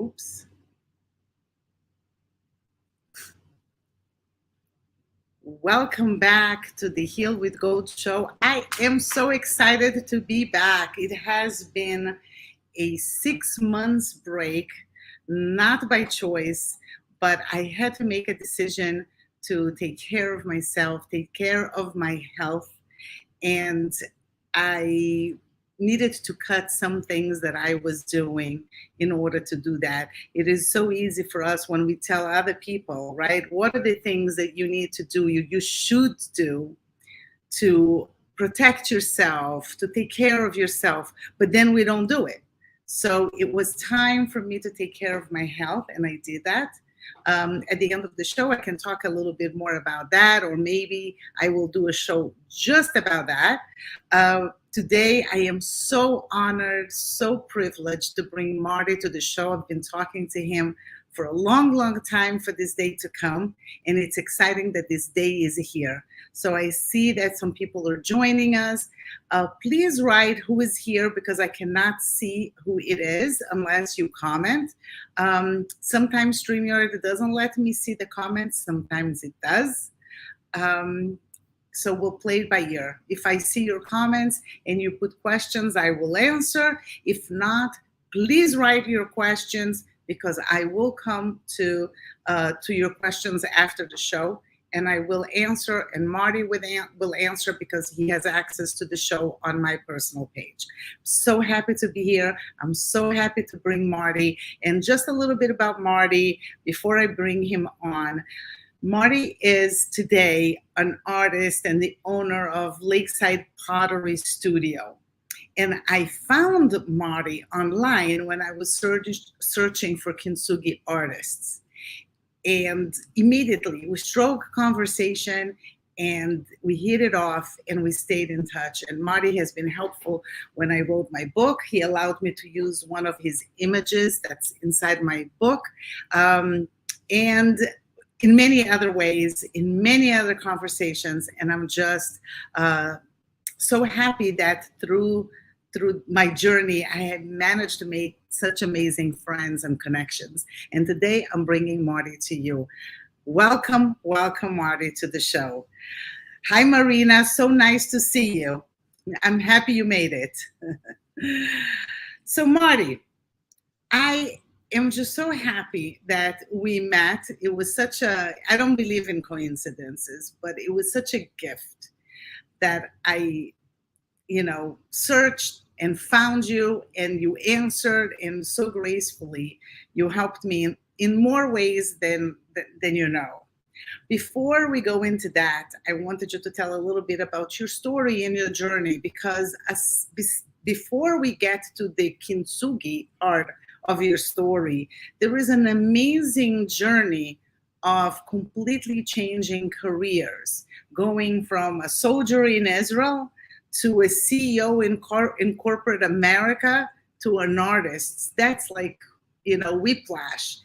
Oops. Welcome back to the Heal with Gold show. I am so excited to be back. It has been a 6 months break, not by choice, but I had to make a decision to take care of myself, take care of my health, and I needed to cut some things that I was doing in order to do that. It is so easy for us when we tell other people, right? What are the things that you need to do, you should do to protect yourself, to take care of yourself, but then we don't do it. So it was time for me to take care of my health, and I did that. At the end of the show, I can talk a little bit more about that, or maybe I will do a show just about that. Today, I am so honored, so privileged to bring Morty to the show. I've been talking to him for a long, long time for this day to come, and it's exciting that this day is here. So I see that some people are joining us. Please write who is here, because I cannot see who it is unless you comment. Sometimes StreamYard doesn't let me see the comments. Sometimes it does. So we'll play it by ear. If I see your comments and you put questions, I will answer. If not, please write your questions, because I will come to your questions after the show, and I will answer, and Morty will answer, because he has access to the show on my personal page. So happy to be here. I'm so happy to bring Morty. And just a little bit about Morty before I bring him on. Morty is today an artist and the owner of Lakeside Pottery Studio. And I found Morty online when I was searching for Kintsugi artists. And immediately we struck a conversation, and we hit it off, and we stayed in touch. And Morty has been helpful when I wrote my book. He allowed me to use one of his images that's inside my book. And in many other ways, in many other conversations. And I'm just so happy that through my journey, I have managed to make such amazing friends and connections. And today I'm bringing Morty to you. Welcome, Morty, to the show. Hi, Marina. So nice to see you. I'm happy you made it. So, Morty, I am just so happy that we met. It was I don't believe in coincidences, but it was such a gift that I searched and found you, and you answered, and so gracefully you helped me in more ways than you know. Before we go into that, I wanted you to tell a little bit about your story and your journey, because before we get to the Kintsugi part of your story, there is an amazing journey of completely changing careers, going from a soldier in Israel to a CEO in corporate America to an artist. That's like, whiplash.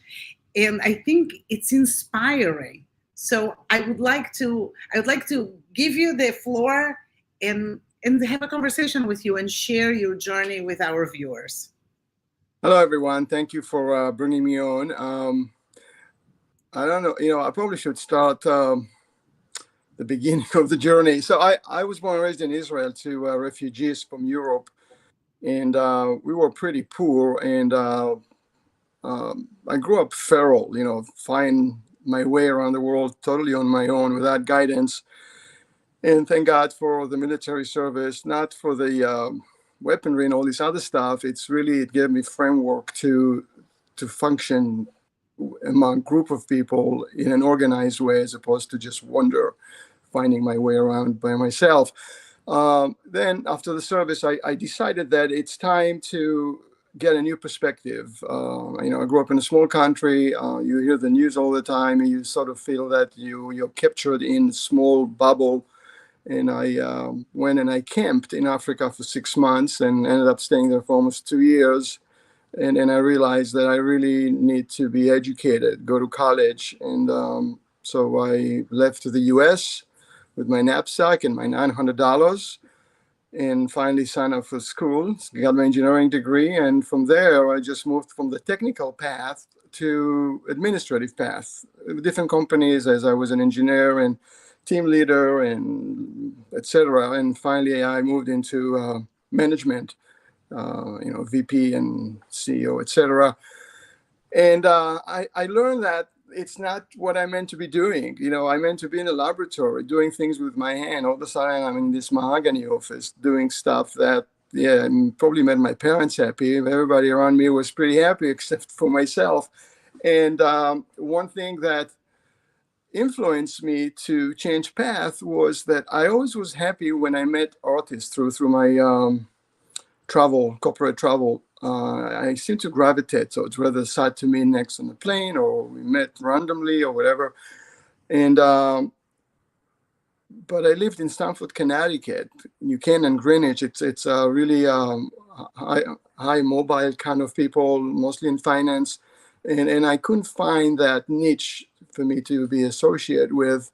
And I think it's inspiring. So I would like to give you the floor and have a conversation with you and share your journey with our viewers. Hello, everyone. Thank you for bringing me on. I don't know, I probably should start the beginning of the journey. So I was born and raised in Israel to refugees from Europe, and we were pretty poor, and I grew up feral, find my way around the world totally on my own without guidance. And thank God for the military service, not for the weaponry and all this other stuff. It gave me framework to function among a group of people in an organized way, as opposed to just finding my way around by myself. Then after the service, I decided that it's time to get a new perspective. I grew up in a small country. You hear the news all the time, and you sort of feel that you're captured in a small bubble. And I went and I camped in Africa for 6 months and ended up staying there for almost 2 years. And then I realized that I really need to be educated, go to college. And so I left to the US with my knapsack and my $900. and finally signed up for school, got my engineering degree. And from there, I just moved from the technical path to administrative path. Different companies as I was an engineer and team leader and etc. And finally, I moved into management, VP and CEO, etc. And I learned that it's not what I meant to be doing. I meant to be in a laboratory doing things with my hand. All of a sudden, I'm in this mahogany office doing stuff that, yeah, probably made my parents happy. Everybody around me was pretty happy except for myself. And one thing that influenced me to change path was that I always was happy when I met artists through my corporate travel. I seem to gravitate. So it's whether sat to me next on the plane or we met randomly or whatever. And but I lived in Stamford, Connecticut, New Canaan, Greenwich. It's a really high mobile kind of people, mostly in finance, and I couldn't find that niche for me to be associated with.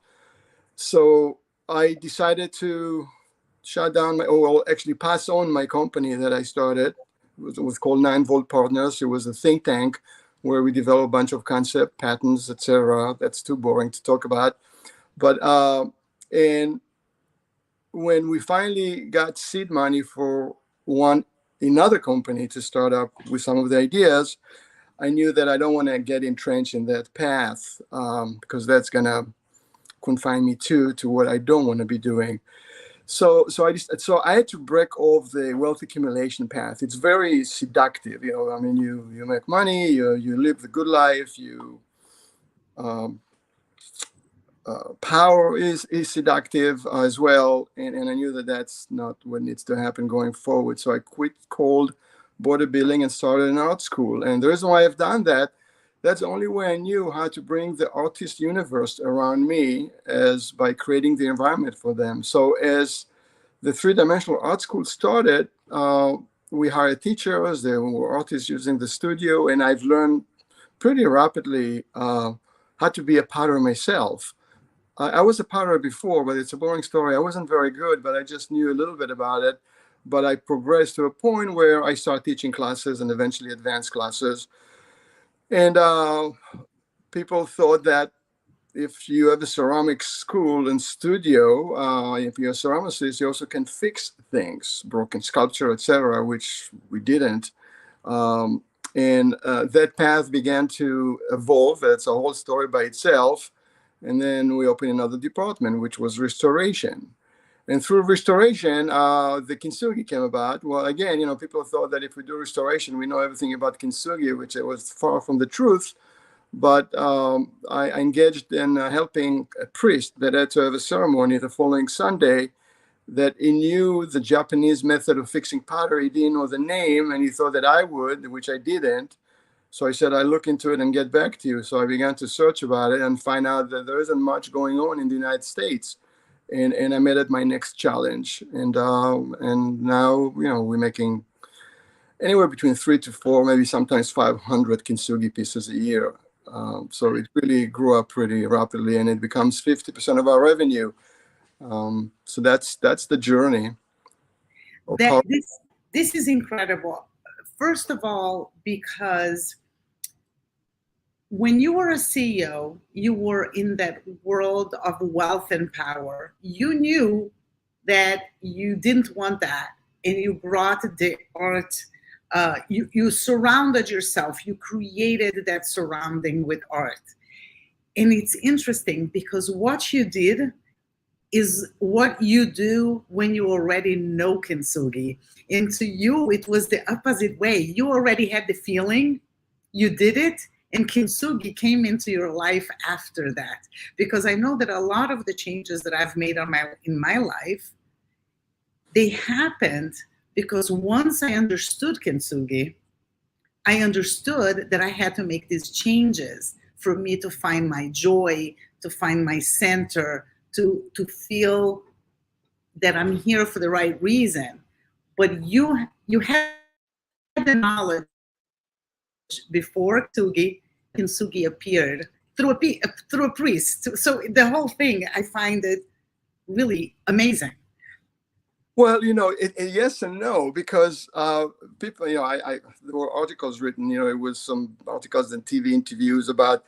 So I decided to shut down actually pass on my company that I started. It was called 9-Volt Partners. It was a think tank where we developed a bunch of concept patents, etc. That's too boring to talk about. But and when we finally got seed money for another company to start up with some of the ideas, I knew that I don't want to get entrenched in that path because that's gonna confine me to what I don't want to be doing. So I had to break off the wealth accumulation path. It's very seductive, I mean, you make money, you live the good life, power is seductive as well, and I knew that that's not what needs to happen going forward. So I quit cold border billing and started an art school. And the reason why I've done that's the only way I knew how to bring the artist universe around me, as by creating the environment for them. So as the three-dimensional art school started, we hired teachers. There were artists using the studio, and I've learned pretty rapidly how to be a potter myself. I was a potter before, but it's a boring story. I wasn't very good, but I just knew a little bit about it. But I progressed to a point where I started teaching classes and eventually advanced classes. And people thought that if you have a ceramic school and studio, if you're a ceramicist, you also can fix things, broken sculpture, etc., which we didn't. And that path began to evolve. That's a whole story by itself. And then we opened another department, which was restoration. And through restoration, the Kintsugi came about. Well, again, people thought that if we do restoration, we know everything about Kintsugi, which was far from the truth. But I engaged in helping a priest that had to have a ceremony the following Sunday, that he knew the Japanese method of fixing pottery. He didn't know the name, and he thought that I would, which I didn't. So I said, I'll look into it and get back to you. So I began to search about it and find out that there isn't much going on in the United States. And I made it my next challenge. And now, we're making anywhere between 3 to 4, maybe sometimes 500 Kintsugi pieces a year. So it really grew up pretty rapidly, and it becomes 50% of our revenue. So that's the journey. This is incredible. First of all, because when you were a CEO, you were in that world of wealth and power. You knew that you didn't want that, and you brought the art. You surrounded yourself. You created that surrounding with art. And it's interesting because what you did is what you do when you already know Kintsugi. And to you, it was the opposite way. You already had the feeling, you did it, and Kintsugi came into your life after that. Because I know that a lot of the changes that I've made in my life, they happened because once I understood Kintsugi, I understood that I had to make these changes for me to find my joy, to find my center, to feel that I'm here for the right reason. But you had the knowledge before Kintsugi appeared through a priest. So the whole thing, I find it really amazing. Well, yes and no, because people, there were articles written, it was some articles and TV interviews about,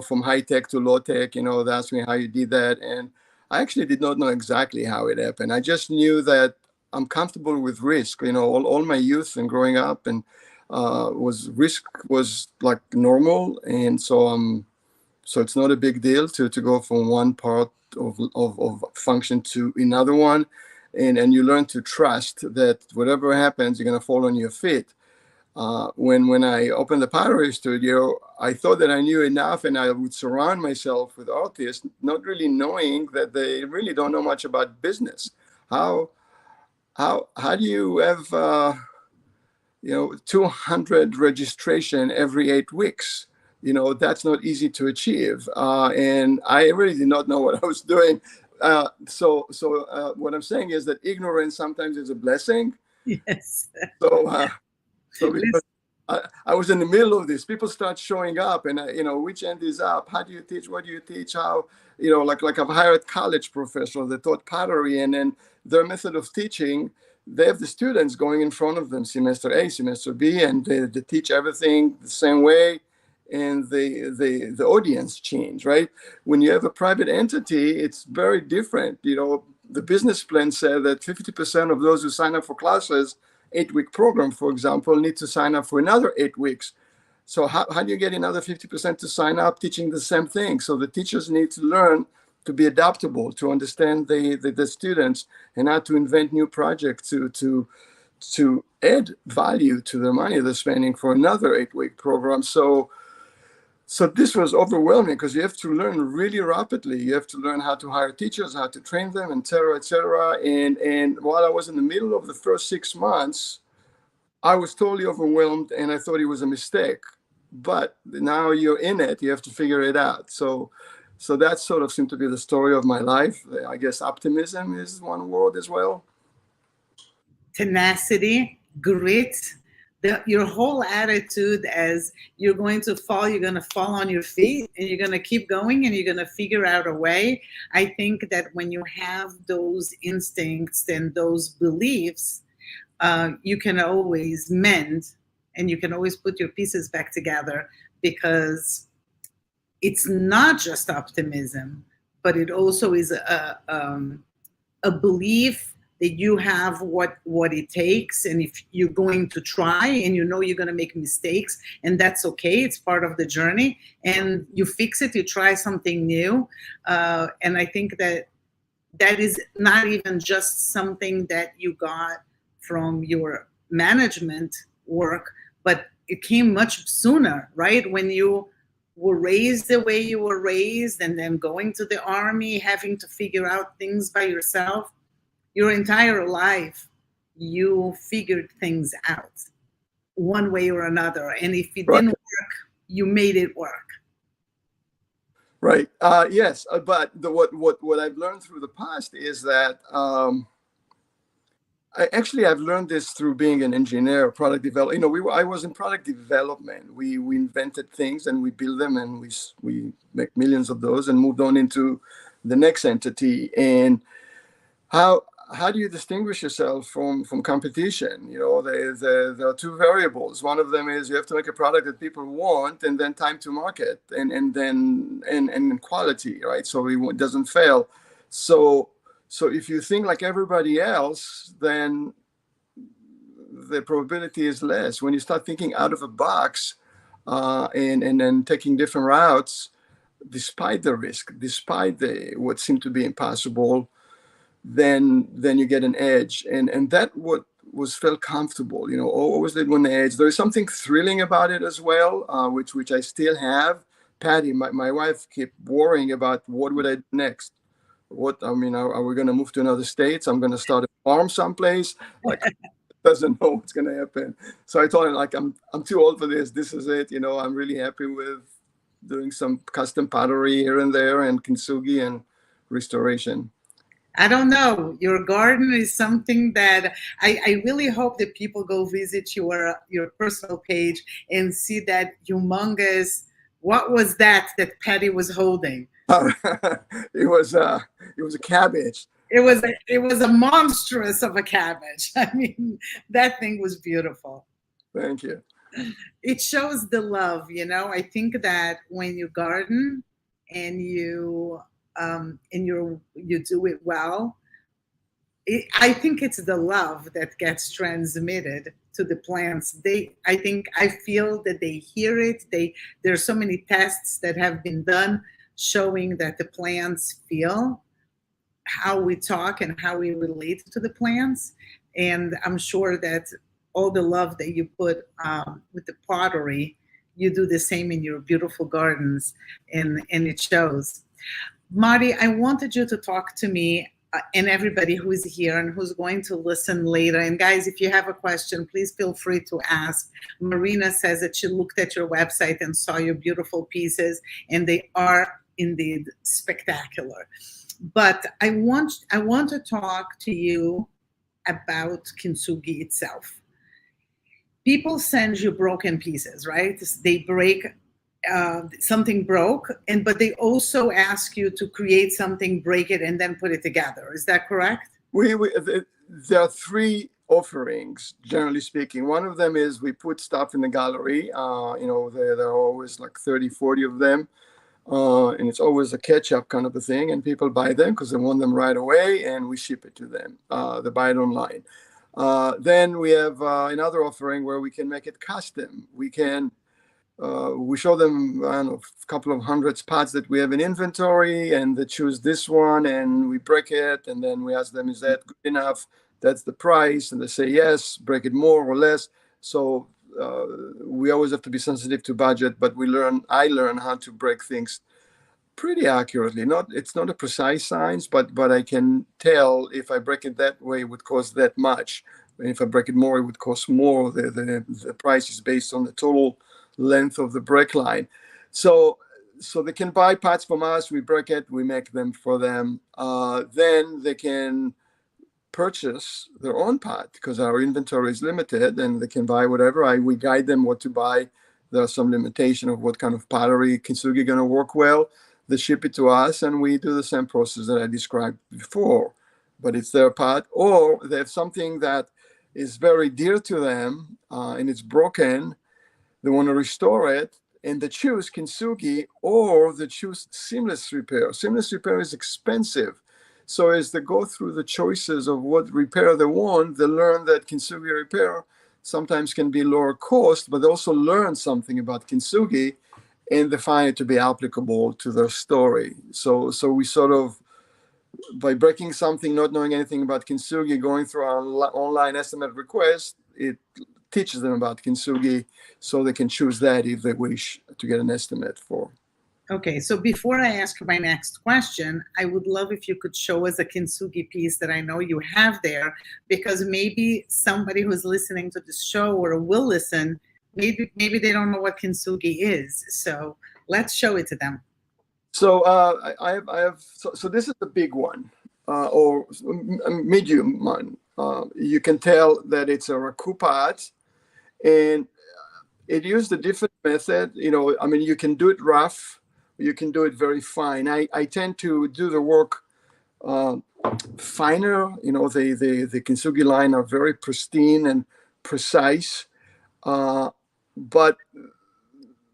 from high tech to low tech, they asked me how you did that. And I actually did not know exactly how it happened. I just knew that I'm comfortable with risk, all my youth and growing up and risk was like normal. And so it's not a big deal to go from one part of function to another one. And you learn to trust that whatever happens, you're going to fall on your feet. When I opened the Pottery studio, I thought that I knew enough and I would surround myself with artists, not really knowing that they really don't know much about business. How how do you have 200 registration every 8 weeks? That's not easy to achieve, and I really did not know what I was doing. So what I'm saying is that ignorance sometimes is a blessing. Yes. So so because Listen, I was in the middle of this, people start showing up, and which end is up? How do you teach? What do you teach? How like I've hired college professors that taught pottery, and then their method of teaching, they have the students going in front of them semester A, semester B, and they teach everything the same way, and the audience change, right? When you have a private entity, it's very different. The business plan said that 50% of those who sign up for classes, 8-week program, for example, need to sign up for another 8 weeks. So how do you get another 50% to sign up teaching the same thing? So the teachers need to learn to be adaptable, to understand the students, and how to invent new projects to add value to the money they're spending for another 8-week program. So this was overwhelming because you have to learn really rapidly. You have to learn how to hire teachers, how to train them, et cetera, et cetera. And while I was in the middle of the first 6 months, I was totally overwhelmed and I thought it was a mistake. But now you're in it, you have to figure it out. So that sort of seemed to be the story of my life. I guess optimism is one word as well. tenacity, grit, your whole attitude as you're going to fall, you're going to fall on your feet and you're going to keep going and you're going to figure out a way. I think that when you have those instincts and those beliefs, you can always mend and you can always put your pieces back together because it's not just optimism, but it also is a belief that you have what it takes, and if you're going to try and you know you're going to make mistakes, and that's okay, it's part of the journey, and you fix it, you try something new. And I think that that is not even just something that you got from your management work, but it came much sooner, right? When you were raised the way you were raised and then going to the army, having to figure out things by yourself, your entire life, you figured things out one way or another. And if it Right. didn't work, you made it work. Right. Yes. But what I've learned through the past is that I've learned this through being an engineer, product develop. I was in product development. We invented things and we build them and we make millions of those and moved on into the next entity. And how do you distinguish yourself from competition? There are two variables. One of them is you have to make a product that people want, and then time to market, and quality, right? So it doesn't fail. So if you think like everybody else, then the probability is less. When you start thinking out of a box, and then taking different routes, despite the risk, despite what seemed to be impossible, then you get an edge, and that what was felt comfortable. Always did win the edge. There is something thrilling about it as well, which I still have. Patty, my wife, kept worrying about what would I do next. Are we going to move to another state? I'm going to start a farm someplace. Like, doesn't know what's going to happen. So I told him, like, I'm too old for this. This is it. I'm really happy with doing some custom pottery here and there and kintsugi and restoration. I don't know. Your garden is something that I really hope that people go visit your personal page and see that humongous. What was that Patty was holding? It was a cabbage. it was a monstrous of a cabbage. I mean, that thing was beautiful. Thank you. It shows the love, I think that when you garden and you do it well, I think it's the love that gets transmitted to the plants. I feel that they hear it. There's so many tests that have been done showing that the plants feel how we talk and how we relate to the plants. And I'm sure that all the love that you put with the pottery, you do the same in your beautiful gardens, and it shows. Marty, I wanted you to talk to me and everybody who is here and who's going to listen later. And guys, if you have a question, please feel free to ask. Marina says that she looked at your website and saw your beautiful pieces, and they are indeed spectacular. But I want to talk to you about Kintsugi itself. People send you broken pieces, right? They break, something broke, but they also ask you to create something, break it, and then put it together. Is that correct? There are three offerings, generally speaking. One of them is we put stuff in the gallery. There are always like 30, 40 of them. And it's always a catch-up kind of a thing, and people buy them because they want them right away, and we ship it to them. They buy it online. Then we have another offering where we can make it custom. We show them, I don't know, a couple of hundred spots that we have in inventory, and they choose this one, and we break it, and then we ask them, is that good enough? That's the price, and they say yes, break it more or less. So we always have to be sensitive to budget, but I learn how to break things pretty accurately. It's not a precise science, but I can tell if I break it that way, it would cost that much. And if I break it more, it would cost more. The price is based on the total length of the break line. So they can buy parts from us, we break it, we make them for them. Then they can purchase their own pot because our inventory is limited, and they can buy whatever. We guide them what to buy. There are some limitation of what kind of pottery Kintsugi going to work well. They ship it to us, and we do the same process that I described before, but it's their pot. Or they have something that is very dear to them, and it's broken. They want to restore it, and they choose Kintsugi, or they choose seamless repair. Seamless repair is expensive. So as they go through the choices of what repair they want, they learn that Kintsugi repair sometimes can be lower cost, but they also learn something about Kintsugi, and they find it to be applicable to their story. So we sort of, by breaking something, not knowing anything about Kintsugi, going through our online estimate request, it teaches them about Kintsugi, so they can choose that if they wish to get an estimate for. Okay, so before I ask my next question, I would love if you could show us a Kintsugi piece that I know you have there, because maybe somebody who's listening to this show or will listen, maybe they don't know what Kintsugi is. So let's show it to them. So I have. So this is the big one, or medium one. You can tell that it's a raku pot, and it used a different method. You can do it rough, you can do it very fine. I tend to do the work finer. The Kintsugi line are very pristine and precise, but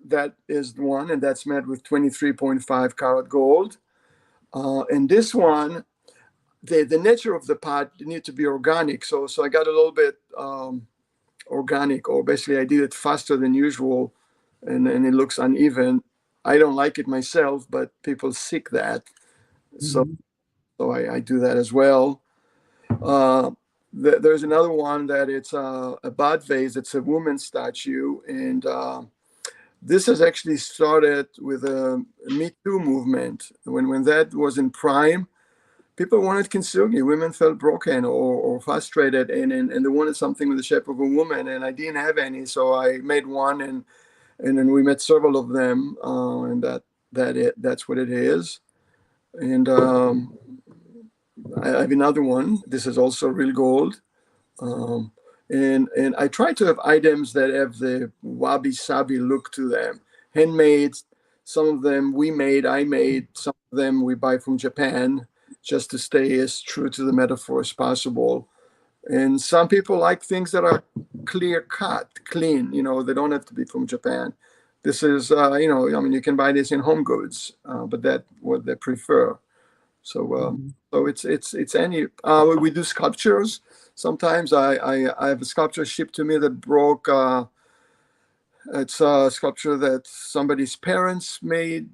that is one, and that's made with 23.5 karat gold. And this one, the nature of the pot need to be organic. So I got a little bit organic, or basically I did it faster than usual, and it looks uneven. I don't like it myself, but people seek that. So I do that as well. There's another one that it's a bud vase. It's a woman's statue, and this has actually started with a Me Too movement. When that was in prime, people wanted Kintsugi. Women felt broken or frustrated, and they wanted something with the shape of a woman, and I didn't have any, so I made one, and then we made several of them, and that's what it is. And I have another one. This is also real gold. And I try to have items that have the wabi-sabi look to them. Handmade, some of them I made, some of them we buy from Japan. just to stay as true to the metaphor as possible. And some people like things that are clear cut, clean. They don't have to be from Japan. This is, you can buy this in Home Goods, but that's what they prefer. So it's any. We do sculptures. Sometimes I have a sculpture shipped to me that broke. It's a sculpture that somebody's parents made.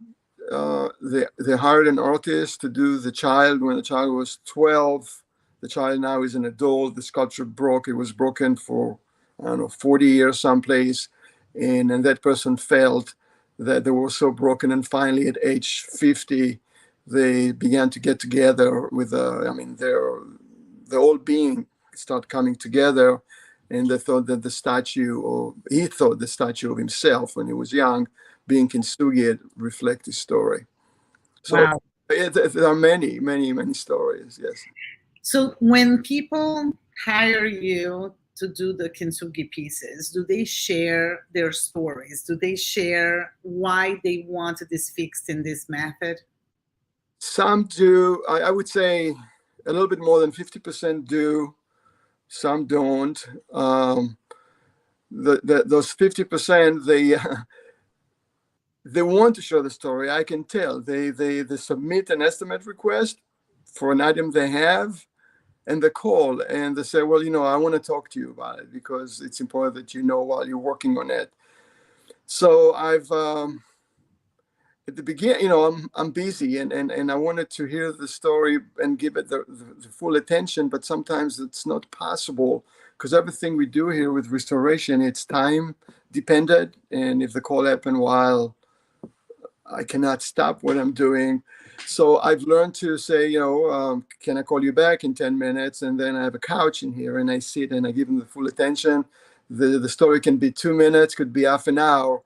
They hired an artist to do the child when the child was 12. The child now is an adult. The sculpture broke. It was broken for, I don't know, 40 years someplace. And that person felt that they were so broken. And finally, at age 50, they began to get together with, the whole being start coming together. And they thought that he thought the statue of himself when he was young, being Kintsugi, reflect his story. So Wow. there are many, many, many stories. Yes. So when people hire you to do the Kintsugi pieces, do they share their stories? Do they share why they want this fixed in this method? Some do. I would say a little bit more than 50% do. Some don't. Those 50%, they want to share the story. I can tell. They submit an estimate request for an item they have, and they call and they say, well, I want to talk to you about it because it's important that while you're working on it. So I've at the beginning, I'm busy and I wanted to hear the story and give it the full attention, but sometimes it's not possible because everything we do here with restoration, it's time dependent. And if the call happened while I cannot stop what I'm doing. So I've learned to say, can I call you back in 10 minutes? And then I have a couch in here and I sit and I give them the full attention. The story can be 2 minutes, could be half an hour.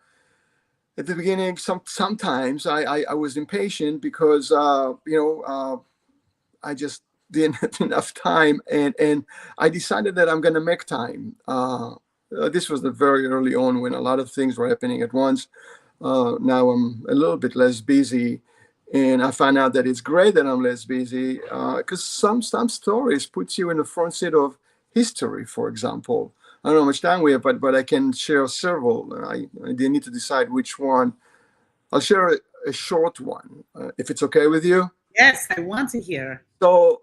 At the beginning, sometimes I was impatient because, I just didn't have enough time. And I decided that I'm going to make time. This was the very early on when a lot of things were happening at once. Now I'm a little bit less busy. And I found out that it's great that I'm less busy because some stories puts you in the front seat of history, for example. I don't know how much time we have, but I can share several. I didn't need to decide which one. I'll share a short one, if it's okay with you. Yes, I want to hear. So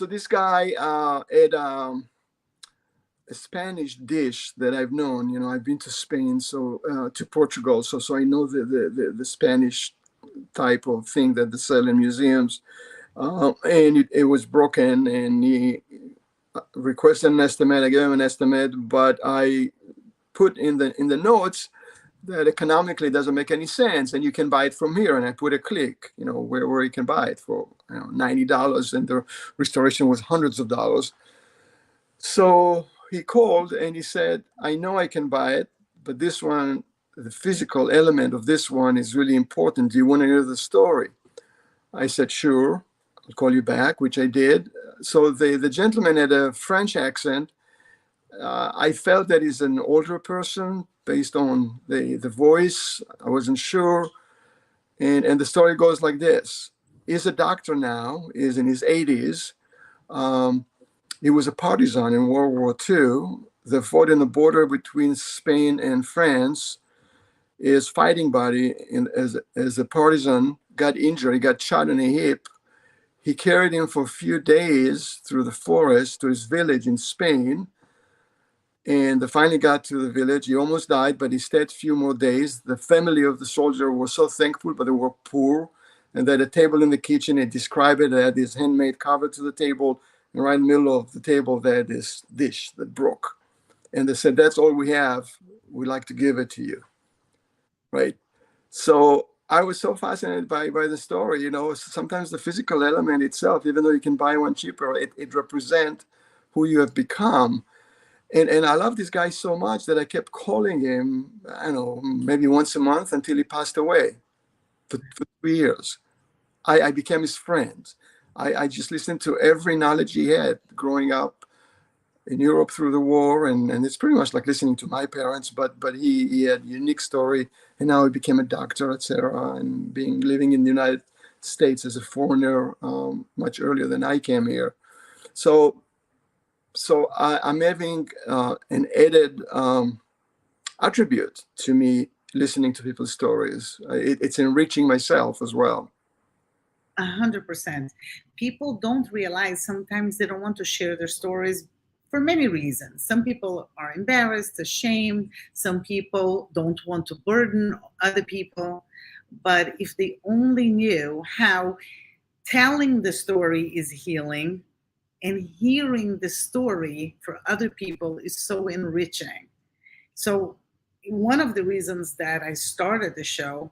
this guy had a Spanish dish that I've known. I've been to Spain, to Portugal, so I know the Spanish type of thing that they sell in museums. And it was broken, and he requested an estimate. I gave him an estimate, but I put in the notes that economically doesn't make any sense, and you can buy it from here. And I put a click, where you can buy it for $90, and the restoration was hundreds of dollars. So he called and he said, I know I can buy it, but this one, the physical element of this one is really important. Do you want to hear the story? I said, sure, I'll call you back, which I did. So the gentleman had a French accent. I felt that he's an older person based on the voice. I wasn't sure. And the story goes like this. He's a doctor now, is in his 80s. He was a partisan in World War II. They fought in the border between Spain and France. His fighting body as a partisan got injured. He got shot in the hip. He carried him for a few days through the forest to his village in Spain. And they finally got to the village. He almost died, but he stayed a few more days. The family of the soldier was so thankful, but they were poor. And they had a table in the kitchen. They described it. They had this handmade cover to the table. And right in the middle of the table, they had this dish that broke. And they said, that's all we have. We'd like to give it to you. Right? So I was so fascinated by the story. Sometimes the physical element itself, even though you can buy one cheaper, it represents who you have become. And I love this guy so much that I kept calling him, I don't know, maybe once a month until he passed away for 3 years. I became his friend. I just listened to every knowledge he had growing up in Europe through the war. And it's pretty much like listening to my parents, but he had a unique story. And now he became a doctor, etc. And living in the United States as a foreigner much earlier than I came here. So I'm having an added attribute to me listening to people's stories. It's enriching myself as well. 100%. People don't realize sometimes they don't want to share their stories for many reasons. Some people are embarrassed, ashamed. Some people don't want to burden other people. But if they only knew how telling the story is healing and hearing the story for other people is so enriching. So, one of the reasons that I started the show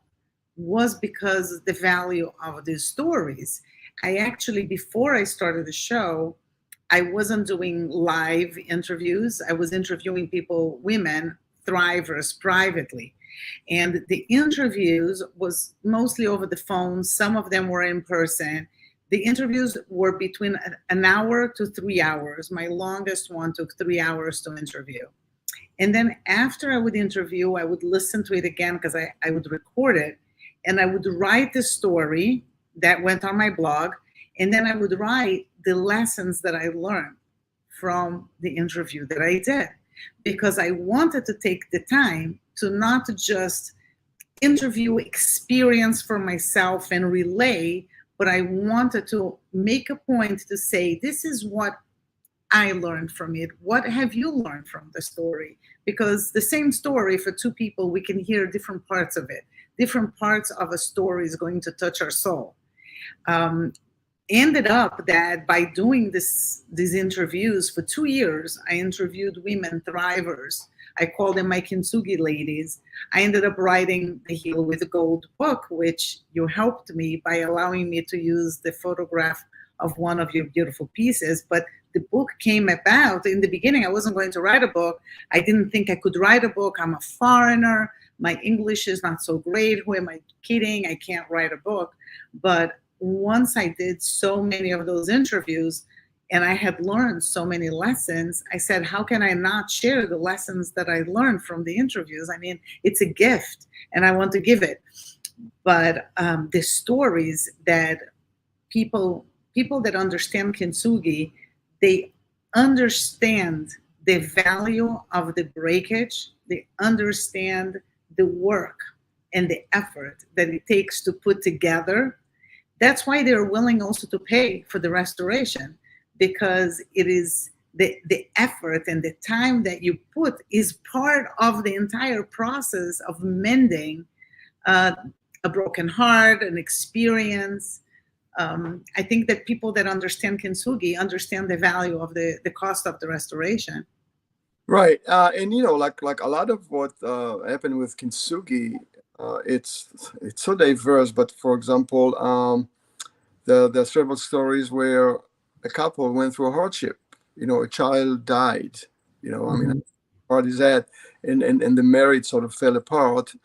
was because the value of these stories. I actually, before I started the show, I wasn't doing live interviews. I was interviewing people, women, thrivers privately. And the interviews was mostly over the phone. Some of them were in person. The interviews were between an hour to 3 hours. My longest one took 3 hours to interview. And then after I would interview, I would listen to it again because I would record it. And I would write the story that went on my blog. And then I would write the lessons that I learned from the interview that I did. Because I wanted to take the time to not just interview experience for myself and relay, but I wanted to make a point to say, this is what I learned from it. What have you learned from the story? Because the same story for two people, we can hear different parts of it. Different parts of a story is going to touch our soul. Ended up that by doing these interviews for 2 years, I interviewed women thrivers. I call them my Kintsugi ladies. I ended up writing the Heal with Gold book, which you helped me by allowing me to use the photograph of one of your beautiful pieces. But the book came about. In the beginning, I wasn't going to write a book. I didn't think I could write a book. I'm a foreigner. My English is not so great. Who am I kidding? I can't write a book. But once I did so many of those interviews and I had learned so many lessons, I said, how can I not share the lessons that I learned from the interviews? I mean, it's a gift and I want to give it. But the stories that people that understand Kintsugi, they understand the value of the breakage. They understand the work and the effort that it takes to put together. That's why they're willing also to pay for the restoration, because it is the effort and the time that you put is part of the entire process of mending a broken heart, an experience. I think that people that understand Kintsugi understand the value of the cost of the restoration. Right, and like a lot of what happened with Kintsugi, it's so diverse. But for example, there are several stories where a couple went through a hardship. A child died. I mean, how hard is that? And the marriage sort of fell apart.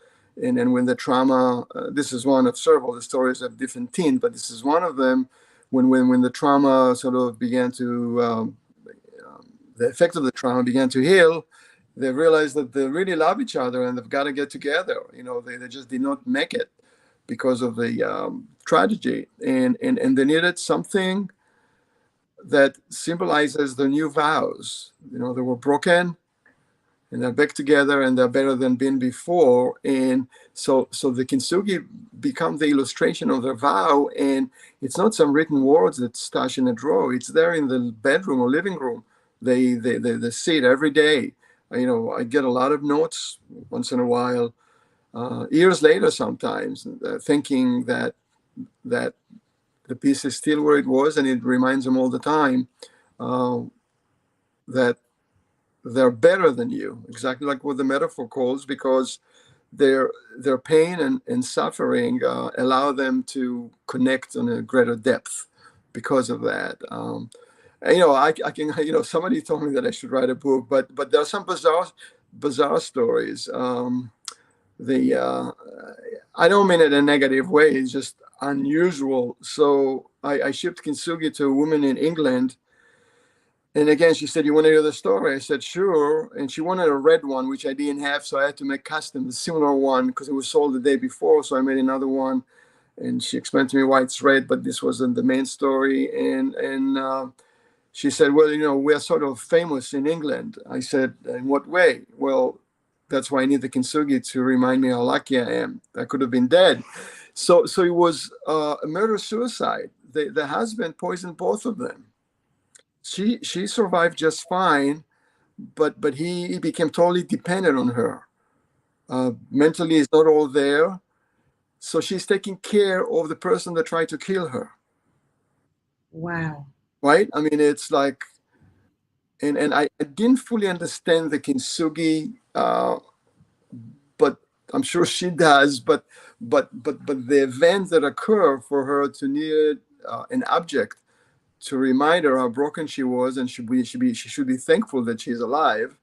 And then when the trauma, this is one of several. The stories have different themes, but this is one of them. When the trauma sort of began to the effect of the trauma began to heal, they realized that they really love each other and they've got to get together. They just did not make it because of the tragedy, and they needed something that symbolizes the new vows. They were broken and they're back together and they're better than been before. And so the Kintsugi become the illustration of their vow, and it's not some written words that stash in a drawer. It's there in the bedroom or living room. They see it every day. I get a lot of notes once in a while, years later sometimes, thinking that the piece is still where it was, and it reminds them all the time that they're better than you, exactly like what the metaphor calls, because their pain and suffering allow them to connect on a greater depth because of that. I can, somebody told me that I should write a book, but there are some bizarre stories. I don't mean it in a negative way. It's just unusual. So I shipped Kintsugi to a woman in England. And again, she said, "You want to hear the story?" I said, "Sure." And she wanted a red one, which I didn't have. So I had to make custom, a similar one, because it was sold the day before. So I made another one. and she explained to me why it's red, but this wasn't the main story. And she said, well, we're sort of famous in England. I said, in what way? Well, that's why I need the Kintsugi to remind me how lucky I am. I could have been dead. So it was a murder-suicide. The husband poisoned both of them. She survived just fine, but he became totally dependent on her. Mentally, he's not all there. So she's taking care of the person that tried to kill her. Wow. Right? I mean, it's like, and I didn't fully understand the Kintsugi, but I'm sure she does. But the events that occur for her to need an object to remind her how broken she was, and she should be thankful that she's alive,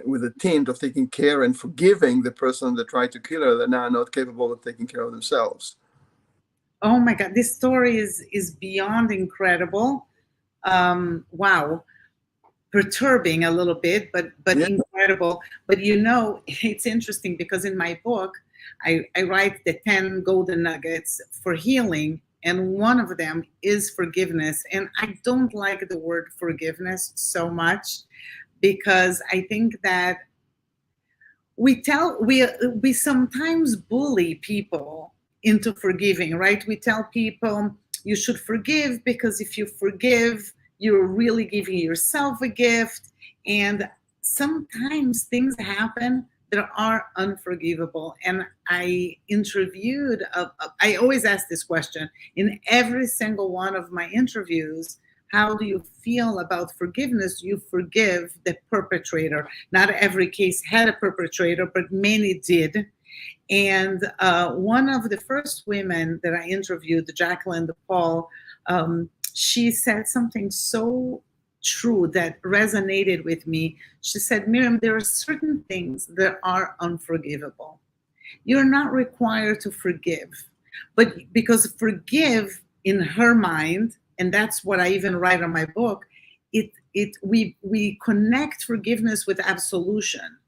with a team of taking care and forgiving the person that tried to kill her, that now are not capable of taking care of themselves. Oh my God, this story is beyond incredible. Wow, perturbing a little bit, but Yeah. incredible. But it's interesting because in my book, I write the 10 golden nuggets for healing, and one of them is forgiveness. And I don't like the word forgiveness so much because I think that we sometimes bully people into forgiving, right? We tell people you should forgive because if you forgive, you're really giving yourself a gift. And sometimes things happen that are unforgivable. And I always ask this question in every single one of my interviews. How do you feel about forgiveness? You forgive the perpetrator. Not every case had a perpetrator, but many did. And one of the first women that I interviewed, Jacqueline DePaul, she said something so true that resonated with me. She said, Miriam, there are certain things that are unforgivable. You're not required to forgive, but because forgive in her mind, and that's what I even write on my book, we connect forgiveness with absolution.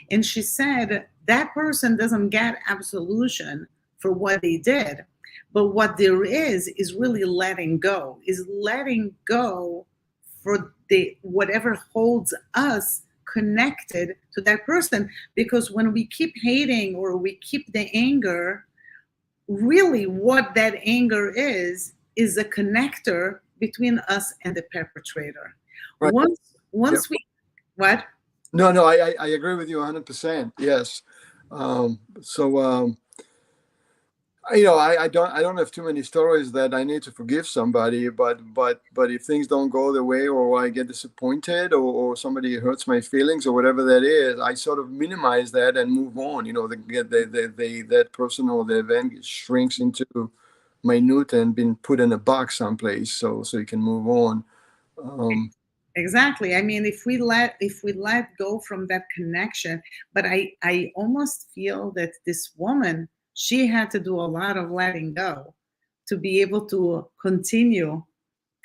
And she said that person doesn't get absolution for what they did, but what there is really letting go, is letting go for the whatever holds us connected to that person. Because when we keep hating or we keep the anger, really what that anger is a connector between us and the perpetrator. Right. Once we what? No, I agree with you 100%. Yes. I don't have too many stories that I need to forgive somebody, but if things don't go the way, or I get disappointed, or somebody hurts my feelings, or whatever that is, I sort of minimize that and move on. That person or the event shrinks into minute and been put in a box someplace, so you can move on. Exactly. I mean, if we let go from that connection, but I almost feel that this woman, she had to do a lot of letting go to be able to continue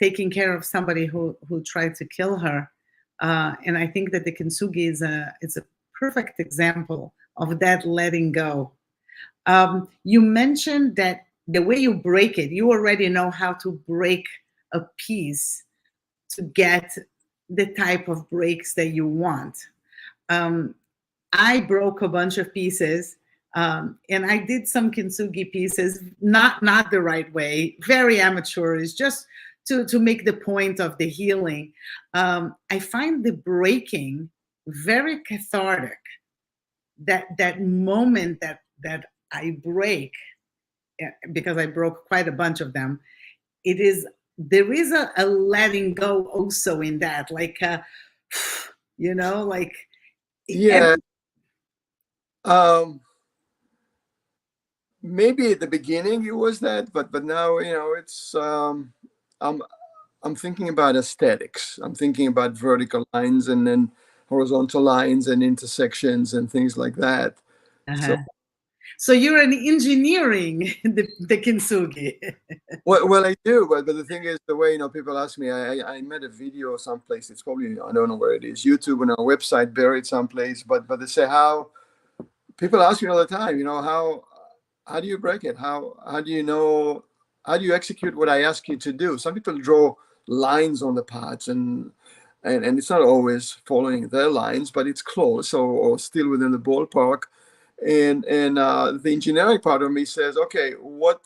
taking care of somebody who tried to kill her. And I think that the Kintsugi is a perfect example of that letting go. You mentioned that the way you break it, you already know how to break a piece to get the type of breaks that you want. I broke a bunch of pieces, and I did some Kintsugi pieces, not the right way, very amateurish, just to make the point of the healing. I find the breaking very cathartic. That moment that I break, because I broke quite a bunch of them, there is a letting go also in that, like like Yeah. Maybe at the beginning it was that, but now it's I'm thinking about aesthetics. I'm thinking about vertical lines and then horizontal lines and intersections and things like that. uh-huh. So you're an engineering the Kintsugi. Well, I do, but the thing is, the way people ask me, I made a video someplace. It's probably, I don't know where it is, YouTube on our website, buried someplace. But they say how people ask me all the time, how how do you break it? How do you know? How do you execute what I ask you to do? Some people draw lines on the pots, and it's not always following their lines, but it's close or still within the ballpark. And the engineering part of me says, okay, what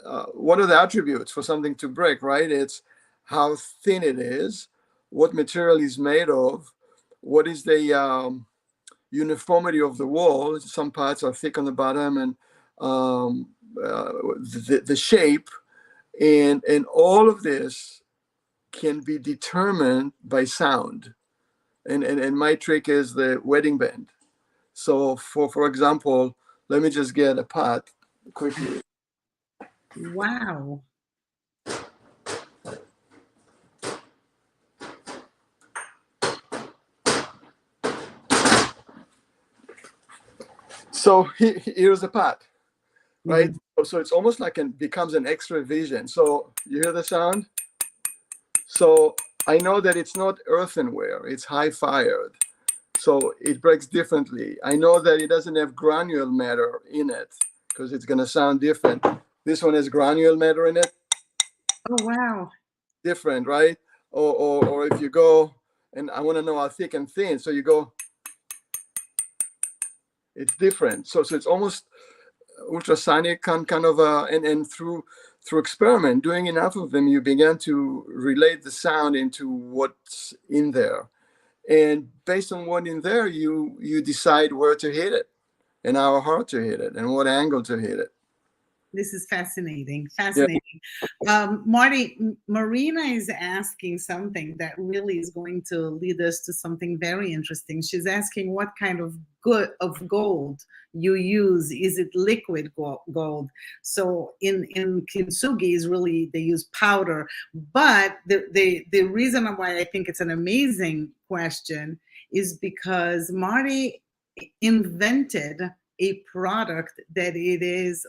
are the attributes for something to break? Right? It's how thin it is, what material is made of, what is the uniformity of the wall. Some parts are thick on the bottom, and the shape, and all of this can be determined by sound. And my trick is the wedding band. So for example, let me just get a pot quickly. Wow. So here's a pot, right? Mhm. So it's almost like it becomes an extra vision. So you hear the sound? So I know that it's not earthenware, it's high fired. So it breaks differently. I know that it doesn't have granule matter in it because it's going to sound different. This one has granule matter in it, Oh, wow. different, right? Or if you go, and I want to know how thick and thin, so you go, it's different. So it's almost ultrasonic kind of, and through experiment, doing enough of them, you begin to relate the sound into what's in there. And based on what in there, you decide where to hit it and how hard to hit it and what angle to hit it. This is fascinating. Yeah. Fascinating. Marty, Marina is asking something that really is going to lead us to something very interesting. She's asking what kind of gold you use. Is it liquid gold? So in Kintsugi is really they use powder. But the reason why I think it's an amazing question is because Marty invented a product that it is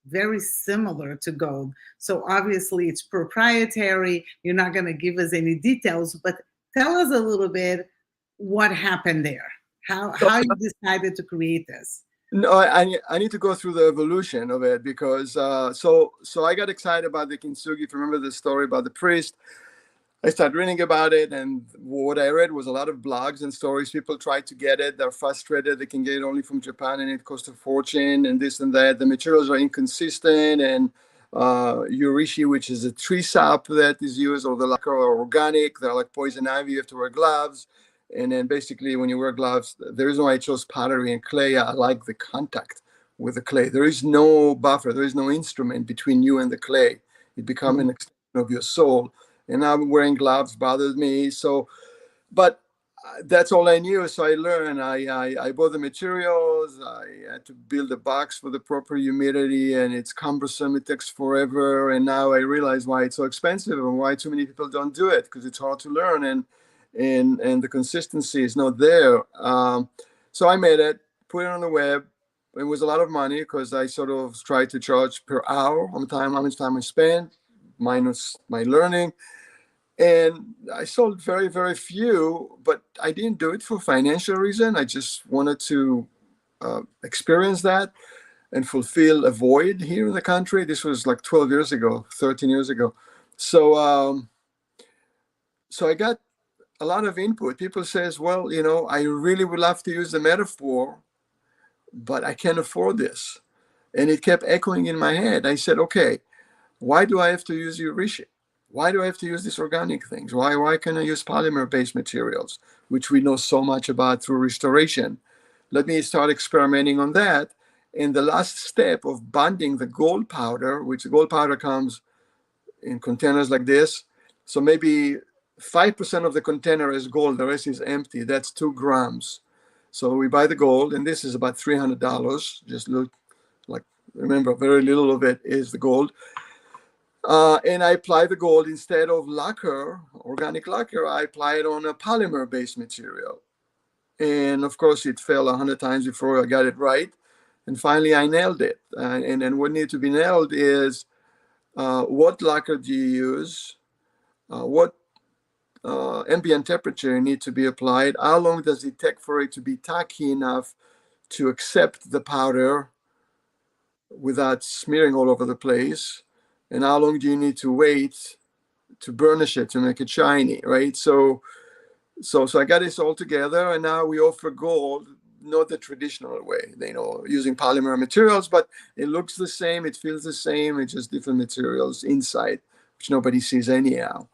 very similar to gold. So obviously it's proprietary. You're not going to give us any details, but tell us a little bit what happened there. So, How you decided to create this. no, I need to go through the evolution of it because so I got excited about the kintsugi. If you remember the story about the priest, I started reading about it, and what I read was a lot of blogs and stories. People try to get it, they're frustrated, they can get it only from Japan, and it costs a fortune, and this and that. The materials are inconsistent, and Urishi, which is a tree sap that is used, or the lacquer are organic. They're like poison ivy. You have to wear gloves, and then basically, when you wear gloves, the reason why I chose pottery and clay, I like the contact with the clay. There is no buffer, there is no instrument between you and the clay. It becomes an extension of your soul, and now wearing gloves bothered me. So, but that's all I knew. So I learned. I bought the materials. I had to build a box for the proper humidity, and it's cumbersome. It takes forever. And now I realize why it's so expensive and why too many people don't do it, because it's hard to learn, and the consistency is not there. So I made it, put it on the web. It was a lot of money because I sort of tried to charge per hour on time, how much time I spent minus my learning. And I sold very, very few, but I didn't do it for financial reason. I just wanted to experience that and fulfill a void here in the country. This was like 12 years ago, 13 years ago. So I got a lot of input. People says, well, I really would love to use the metaphor, but I can't afford this. And it kept echoing in my head. I said, okay, why do I have to use Urishi? Why do I have to use these organic things? Why can't I use polymer-based materials, which we know so much about through restoration? Let me start experimenting on that. And the last step of bonding the gold powder, which gold powder comes in containers like this. So maybe 5% of the container is gold, the rest is empty. That's 2 grams. So we buy the gold, and this is about $300. Just look like, remember, very little of it is the gold. And I apply the gold instead of lacquer, organic lacquer. I apply it on a polymer-based material. And of course, it fell 100 times before I got it right. And finally, I nailed it. And what needs to be nailed is what lacquer do you use? What ambient temperature need to be applied? How long does it take for it to be tacky enough to accept the powder without smearing all over the place, and how long do you need to wait to burnish it to make it shiny, right? So I got this all together, and now we offer gold, not the traditional way, using polymer materials, but it looks the same, it feels the same, it's just different materials inside, which nobody sees anyhow.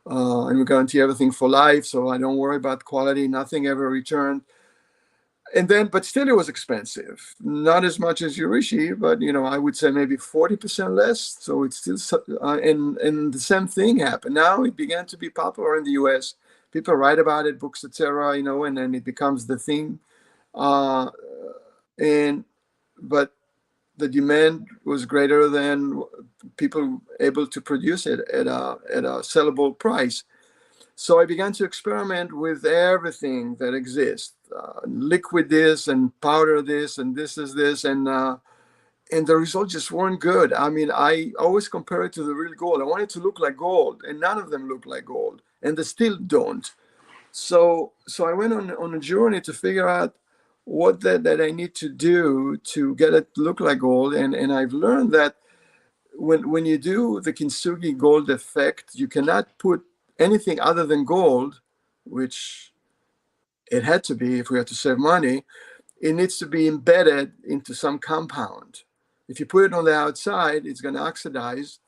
And we guarantee everything for life, so I don't worry about quality, nothing ever returned. And then, but still, it was expensive. Not as much as Yurishi, but I would say maybe 40% less. So it's still, and the same thing happened. Now it began to be popular in the U.S. People write about it, books, etc. And then it becomes the thing. Uh, and but the demand was greater than people able to produce it at a sellable price. So I began to experiment with everything that exists, liquid this and powder this and this is this, and the results just weren't good. I mean, I always compare it to the real gold. I want it to look like gold, and none of them look like gold, and they still don't. So I went on a journey to figure out what that I need to do to get it to look like gold, and I've learned that when you do the Kintsugi gold effect, you cannot put anything other than gold, which it had to be if we had to save money. It needs to be embedded into some compound. If you put it on the outside, it's going to oxidize,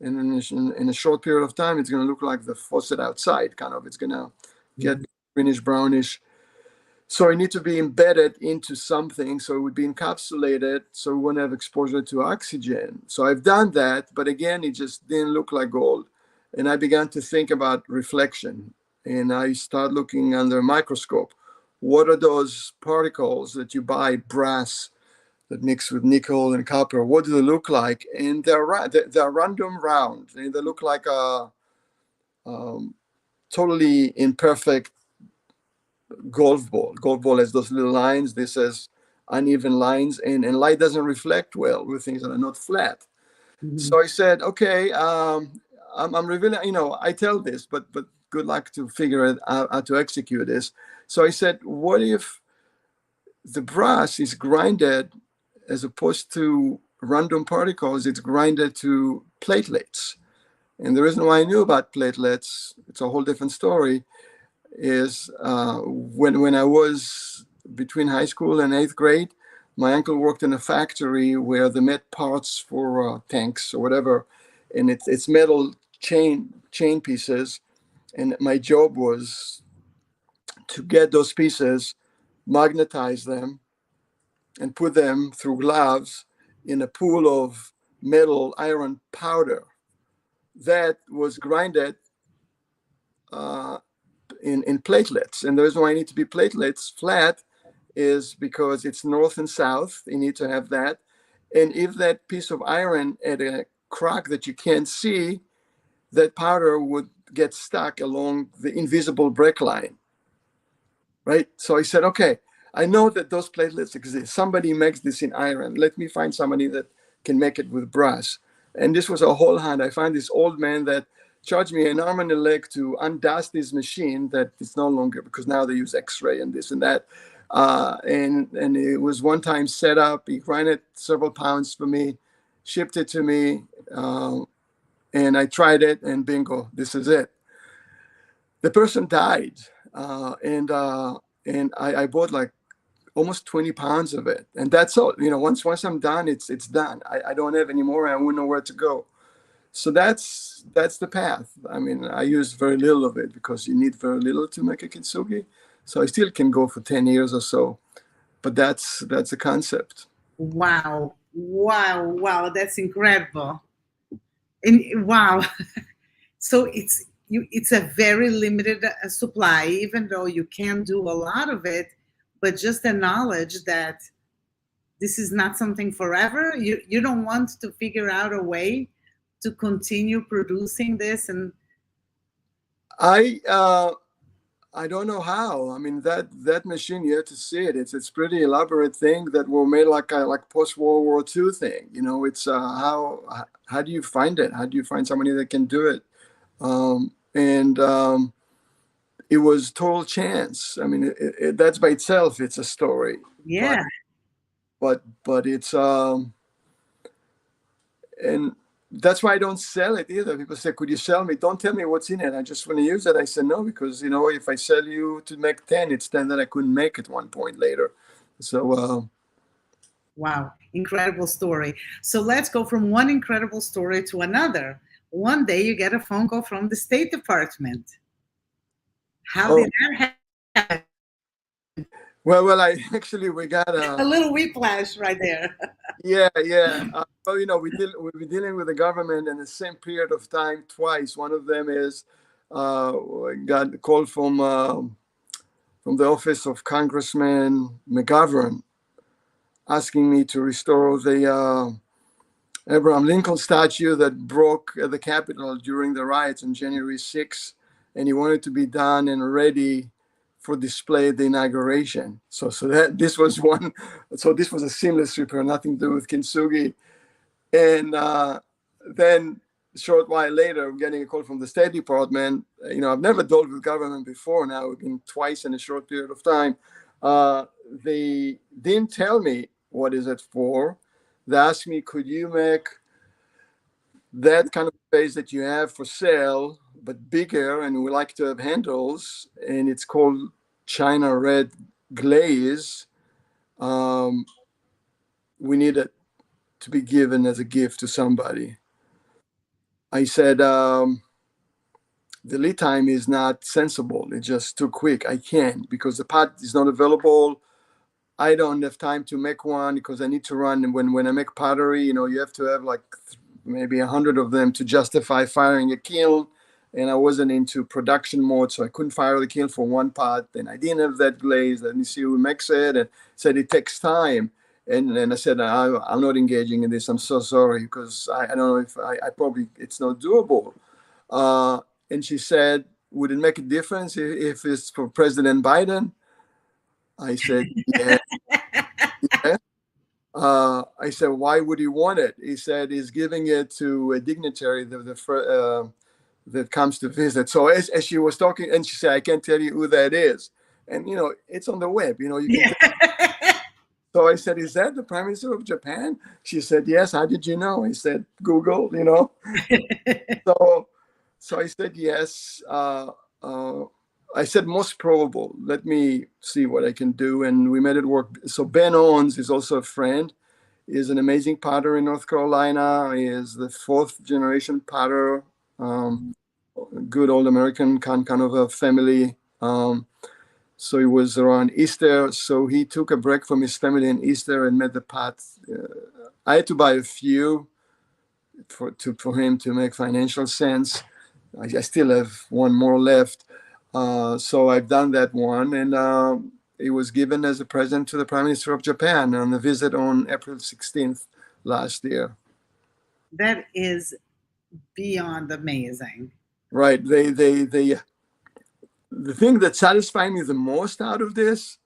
and in a short period of time, it's going to look like the faucet outside. Kind of, it's going to get greenish, brownish. So it needs to be embedded into something, so it would be encapsulated, so we wouldn't have exposure to oxygen. So I've done that, but again, it just didn't look like gold. And I began to think about reflection, and I started looking under a microscope. What are those particles that you buy, brass, that mix with nickel and copper? What do they look like? And they're random round, and they look like a totally imperfect golf ball. Golf ball has those little lines. This has uneven lines, and light doesn't reflect well with things that are not flat. Mhm. So I said, okay, I'm revealing. I tell this, but good luck to figure it out how to execute this. So I said, what if the brass is grinded as opposed to random particles? It's grinded to platelets. And the reason why I knew about platelets, it's a whole different story, is when I was between high school and 8th grade, my uncle worked in a factory where they made parts for tanks or whatever, and it's metal chain pieces, and my job was to get those pieces, magnetize them, and put them through gloves in a pool of metal iron powder that was grinded uh, in platelets. And the reason why I need to be platelets flat is because it's north and south. You need to have that. And if that piece of iron at a crack that you can't see, that powder would get stuck along the invisible break line, right? So I said, okay, I know that those platelets exist. Somebody makes this in iron. Let me find somebody that can make it with brass. And this was a whole hunt. I found this old man that charged me an arm and a leg to undust this machine that is no longer, because now they use X-ray and this and that. And it was one time set up. He grinded several pounds for me, shipped it to me, and I tried it, and bingo, this is it. The person died, and I bought like almost 20 pounds of it, and that's all. Once I'm done, it's done. I don't have any more, and I wouldn't know where to go. So that's the path. I mean, I use very little of it because you need very little to make a kintsugi. So I still can go for 10 years or so, but that's the concept. Wow, wow, wow, that's incredible. And wow, so it's a very limited supply, even though you can do a lot of it, but just the knowledge that this is not something forever. You don't want to figure out a way to continue producing this. And I uh, I don't know how. I mean, that machine, you have to see it. It's pretty elaborate thing that were made like post World War II thing. It's how do you find it? How do you find somebody that can do it? And it was total chance. I mean, that's by itself, it's a story. But yeah. but it's And that's why I don't sell it either. People say, could you sell me? Don't tell me what's in it. I just want to use it. I said, no, because, if I sell you to make 10, it's 10 that I couldn't make at one point later. So, wow, incredible story. So let's go from one incredible story to another. One day you get a phone call from the State Department. How oh, did that happen? well, we got A little whiplash right there. yeah, yeah. Well, we've been dealing with the government in the same period of time twice. One of them is got a call from the office of Congressman McGovern asking me to restore the Abraham Lincoln statue that broke at the Capitol during the riots on January 6th, and he wanted to be done and ready for display at the inauguration. So that this was one. So this was a seamless repair, nothing to do with Kintsugi. And then a short while later, I'm getting a call from the State Department. I've never dealt with government before. Now we've been twice in a short period of time. They didn't tell me what is it for. They asked me, could you make that kind of space that you have for sale, but bigger, and we like to have handles, and it's called China Red Glaze. We need it to be given as a gift to somebody. I said, the lead time is not sensible. It's just too quick. I can't because the pot is not available. I don't have time to make one because I need to run. When I make pottery, you have to have like maybe 100 of them to justify firing a kiln. And I wasn't into production mode, so I couldn't fire the kiln for one pot. And I didn't have that glaze. Let me see who makes it. And said it takes time. And I said, I'm not engaging in this. I'm so sorry because I don't know if I probably, it's not doable. And she said, would it make a difference if it's for President Biden? I said, yeah. Yeah. I said, why would he want it? He said he's giving it to a dignitary that comes to visit. So as she was talking, and she said, I can't tell you who that is. And, it's on the web, you can. So I said, is that the Prime Minister of Japan? She said, yes. How did you know? I said, Google, So I said, yes. I said, most probable. Let me see what I can do. And we made it work. So Ben Owens is also a friend. He is an amazing potter in North Carolina. He is the fourth generation potter. Good old American kind of a family. So it was around Easter. So he took a break from his family in Easter and made the pot. I had to buy a few for him to make financial sense. I still have one more left. So I've done that one. And it was given as a present to the Prime Minister of Japan on a visit on April 16th last year. That is beyond amazing. Right. The thing that satisfied me the most out of this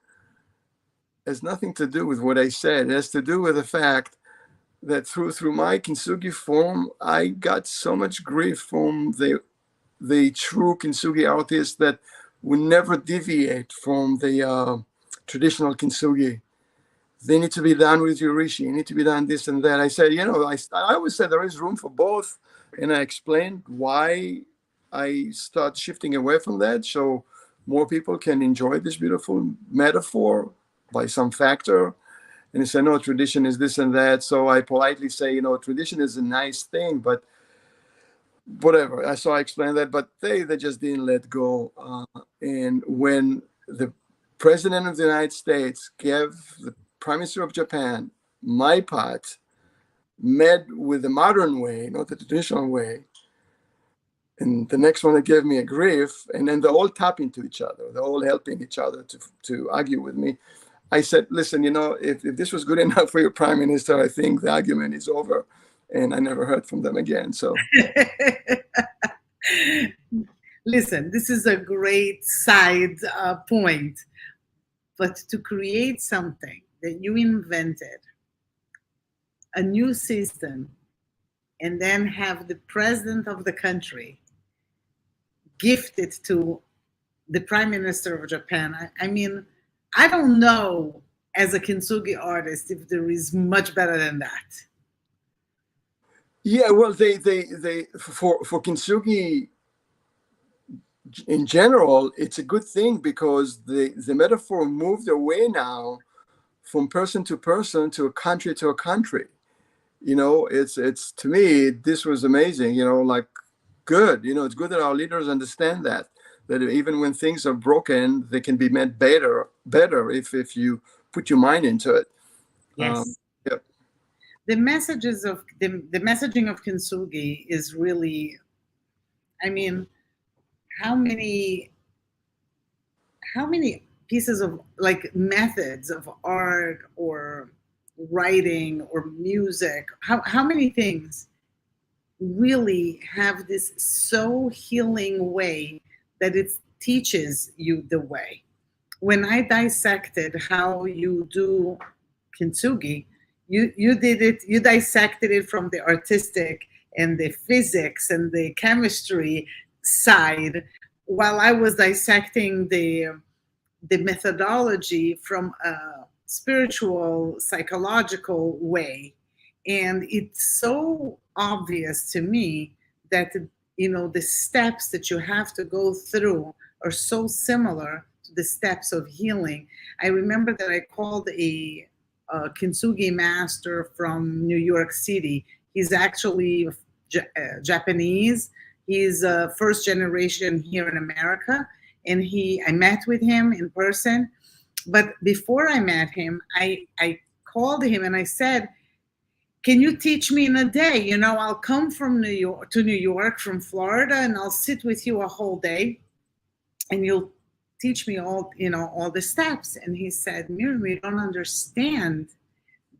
has nothing to do with what I said. It has to do with the fact that through my Kintsugi form, I got so much grief from the true Kintsugi artists that would never deviate from the traditional Kintsugi. They need to be done with Yurishi. You need to be done this and that. I said, I always said there is room for both. And I explained why I start shifting away from that so more people can enjoy this beautiful metaphor by some factor. And he said, no, tradition is this and that. So I politely say, tradition is a nice thing, but whatever. So I explained that, but they just didn't let go. And when the President of the United States gave the Prime Minister of Japan my pot, made with the modern way, not the traditional way, and the next one that gave me a grief, and then they're all tapping to each other. They're all helping each other to argue with me. I said, listen, if this was good enough for your Prime Minister, I think the argument is over. And I never heard from them again. So, listen, this is a great side point. But to create something that you invented, a new system, and then have the president of the country gift it to the Prime Minister of Japan, I mean, I don't know as a Kintsugi artist if there is much better than that. Yeah, well, they for Kintsugi in general, it's a good thing because the metaphor moved away now from person to a country to a country. It's to me, this was amazing. Like, good. It's good that our leaders understand that even when things are broken, they can be made better if you put your mind into it. Yes. Yep. The messaging of Kintsugi is really, I mean, how many how many pieces of, like, methods of art or writing or music, how many things really have this so healing way that it teaches you the way. When I dissected how you do Kintsugi, you dissected it from the artistic and the physics and the chemistry side, while I was dissecting the methodology from a spiritual, psychological way. And it's so obvious to me that, the steps that you have to go through are so similar to the steps of healing. I remember that I called a Kintsugi master from New York City. He's actually Japanese. He's first generation here in America, and I met with him in person. But before I met him, I called him and I said, can you teach me in a day? I'll come from New York to New York from Florida, and I'll sit with you a whole day, and you'll teach me all the steps. And he said, Miriam, you don't understand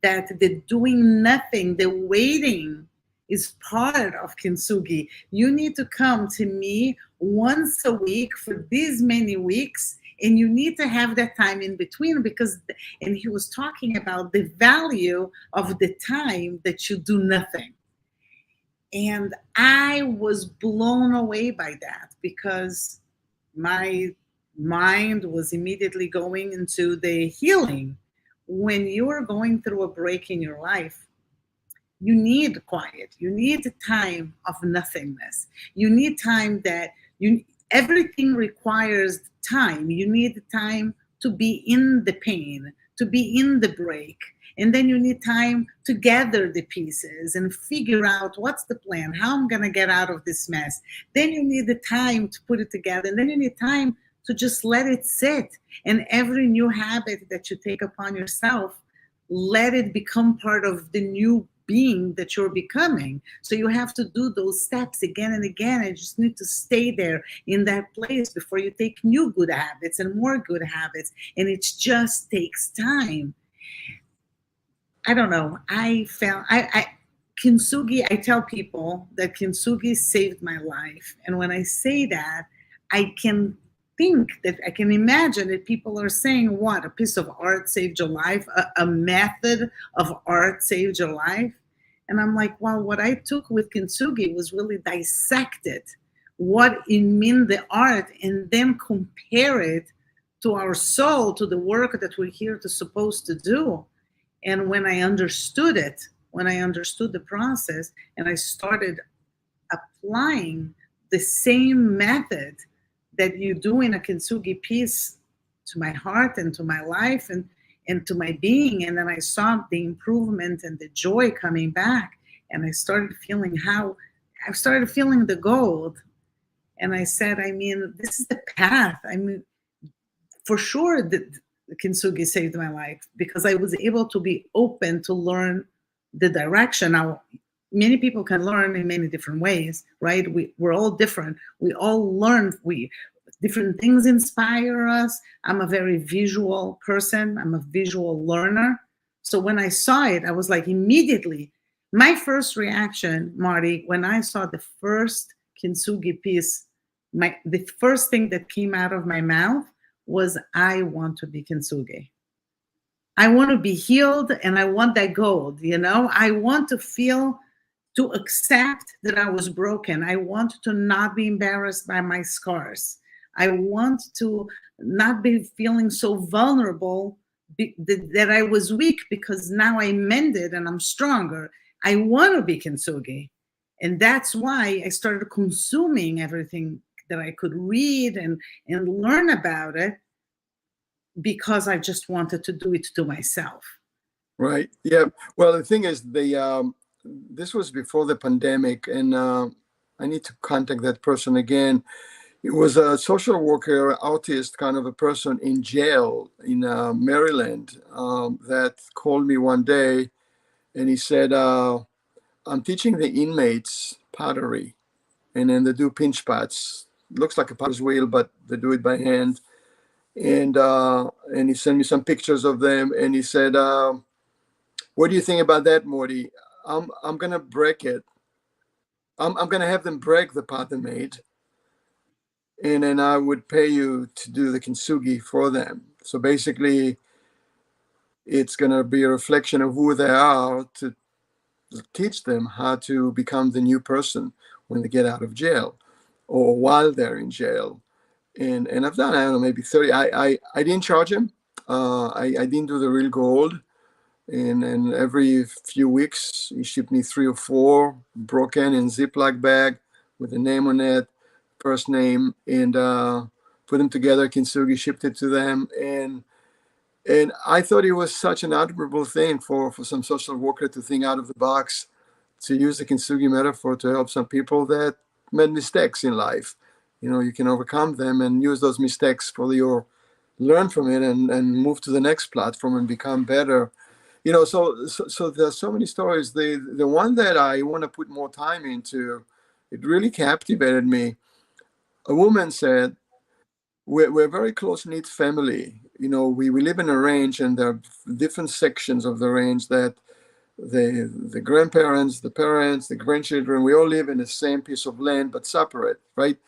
that the doing nothing, the waiting, is part of Kintsugi. You need to come to me once a week for these many weeks, and you need to have that time in between, because, and he was talking about the value of the time that you do nothing. And I was blown away by that, because my mind was immediately going into the healing. When you are going through a break in your life, you need quiet. You need time of nothingness. You need time that everything requires time. You need time to be in the pain, to be in the break. And then you need time to gather the pieces and figure out what's the plan, how I'm going to get out of this mess. Then you need the time to put it together. And then you need time to just let it sit. And every new habit that you take upon yourself, let it become part of the new being that you're becoming. So you have to do those steps again and again. And you just need to stay there in that place before you take new good habits and more good habits. And it just takes time. I don't know. Kintsugi, I tell people that Kintsugi saved my life. And when I say that, I can imagine that people are saying, what, a piece of art saved your life? A method of art saved your life? And I'm like, well, what I took with Kintsugi was really dissect it, what it means, the art, and then compare it to our soul, to the work that we're here to supposed to do. And when I understood it, when I understood the process, and I started applying the same method that you do in a Kintsugi piece to my heart and to my life and to my being, and then I saw the improvement and the joy coming back, and I started feeling the gold. And I said, this is the path. For sure, the Kintsugi saved my life, because I was able to be open to learn the direction. Now, many people can learn in many different ways, right? We're all different. We all learn. Different things inspire us. I'm a very visual person. I'm a visual learner. So when I saw it, I was like, immediately, my first reaction, Marty, when I saw the first Kintsugi piece, the first thing that came out of my mouth was, I want to be Kintsugi. I want to be healed, and I want that gold, I want to accept that I was broken. I want to not be embarrassed by my scars. I want to not be feeling so vulnerable that I was weak, because now I mended and I'm stronger. I want to be Kintsugi. And that's why I started consuming everything that I could read and learn about it, because I just wanted to do it to myself. Right. Yeah. Well, the thing is, this was before the pandemic, and I need to contact that person again. It was a social worker, autist kind of a person in jail in Maryland, that called me one day, and he said, "I'm teaching the inmates pottery, and then they do pinch pots. Looks like a potter's wheel, but they do it by hand." And he sent me some pictures of them, and he said, "What do you think about that, Morty? I'm gonna break it. I'm gonna have them break the pot they made, and then I would pay you to do the kintsugi for them. So basically, it's gonna be a reflection of who they are to teach them how to become the new person when they get out of jail, or while they're in jail." And I've done, I don't know, maybe 30. I didn't charge him. I didn't do the real gold. And every few weeks, he shipped me 3 or 4 broken in Ziploc bag with a name on it, first name, and put them together. Kintsugi shipped it to them, and I thought it was such an admirable thing for some social worker to think out of the box, to use the Kintsugi metaphor to help some people that made mistakes in life. You can overcome them and use those mistakes for your learn from it, and move to the next platform and become better. So there's so many stories. The one that I want to put more time into, it really captivated me. A woman said, we're a very close-knit family. We live in a range, and there are different sections of the range that the grandparents, the parents, the grandchildren, we all live in the same piece of land, but separate, right?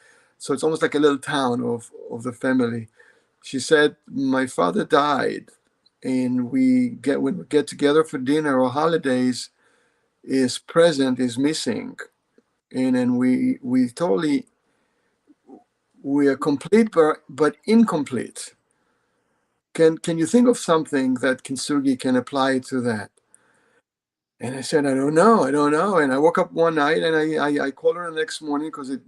So it's almost like a little town of the family. She said, my father died, and when we get together for dinner or holidays, his present is missing. And then we totally, we are complete, but incomplete. Can you think of something that Kintsugi can apply to that? And I said, I don't know. And I woke up one night, and I called her the next morning, because it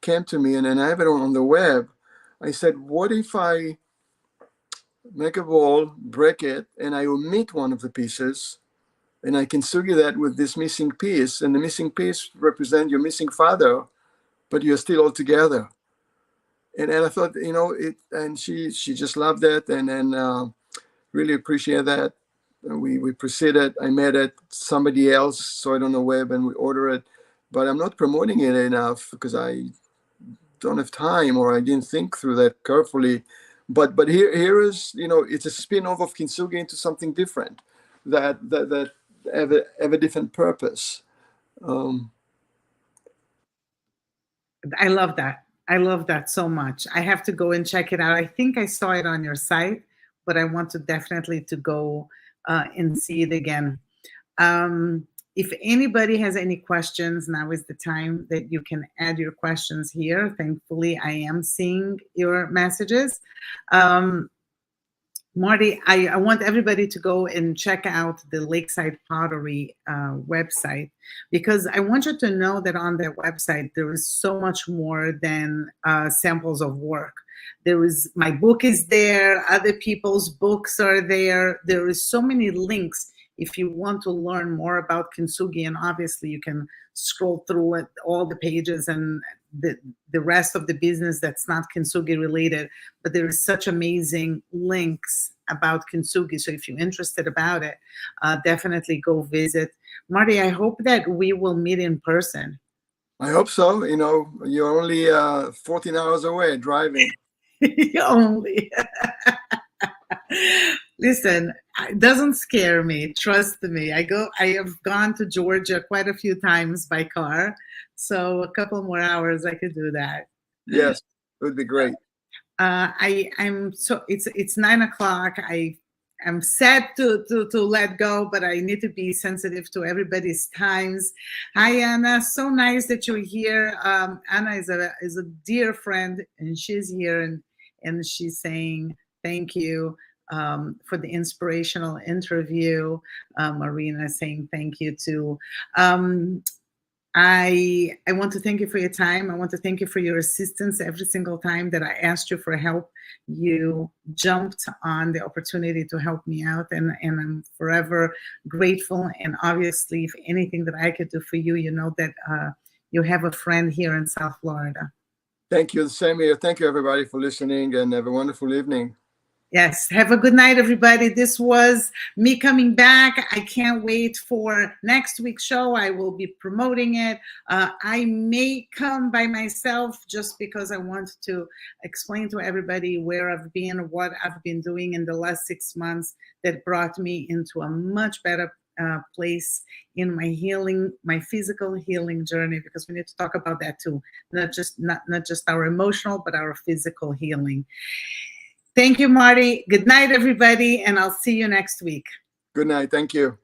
came to me, and then I have it on the web. I said, what if I make a ball, break it, and I omit one of the pieces, and I kintsugi that with this missing piece, and the missing piece represents your missing father, but you're still all together. And I thought, it, and she just loved it, and then really appreciate that. And we proceeded. I met it. Somebody else saw it on the web, and we order it, but I'm not promoting it enough because I don't have time, or I didn't think through that carefully. But here is, it's a spin-off of Kintsugi into something different, that have a different purpose. Um, I love that. I love that so much. I have to go and check it out. I think I saw it on your site, but I want to definitely to go and see it again. Um, if anybody has any questions, now is the time that you can add your questions here. Thankfully, I am seeing your messages. Um, Marty, I want everybody to go and check out the Lakeside Pottery website, because I want you to know that on their website there is so much more than samples of work. My book is there, other people's books are there. There is so many links if you want to learn more about Kintsugi, and obviously you can scroll through it, all the pages, and the rest of the business that's not Kintsugi related. But there is such amazing links about Kintsugi. So if you're interested about it, definitely go visit. Marty, I hope that we will meet in person. I hope so. You're only 14 hours away driving. Only. Listen, it doesn't scare me. Trust me. I have gone to Georgia quite a few times by car. So a couple more hours I could do that. Yes, it would be great. I'm so it's 9 o'clock. I'm sad to let go, but I need to be sensitive to everybody's times. Hi Anna, so nice that you're here. Anna is a dear friend, and she's here, and she's saying thank you for the inspirational interview. Marina saying thank you too. I want to thank you for your time. I want to thank you for your assistance every single time that I asked you for help. You jumped on the opportunity to help me out, and I'm forever grateful. And obviously, if anything that I could do for you, you know that you have a friend here in South Florida. Thank you. The same here. Thank you, everybody, for listening, and have a wonderful evening. Yes. Have a good night, everybody. This was me coming back. I can't wait for next week's show. I will be promoting it. I may come by myself just because I want to explain to everybody where I've been, what I've been doing in the last 6 months that brought me into a much better place in my healing, my physical healing journey, because we need to talk about that too. Not just our emotional, but our physical healing. Thank you, Marty. Good night, everybody, and I'll see you next week. Good night. Thank you.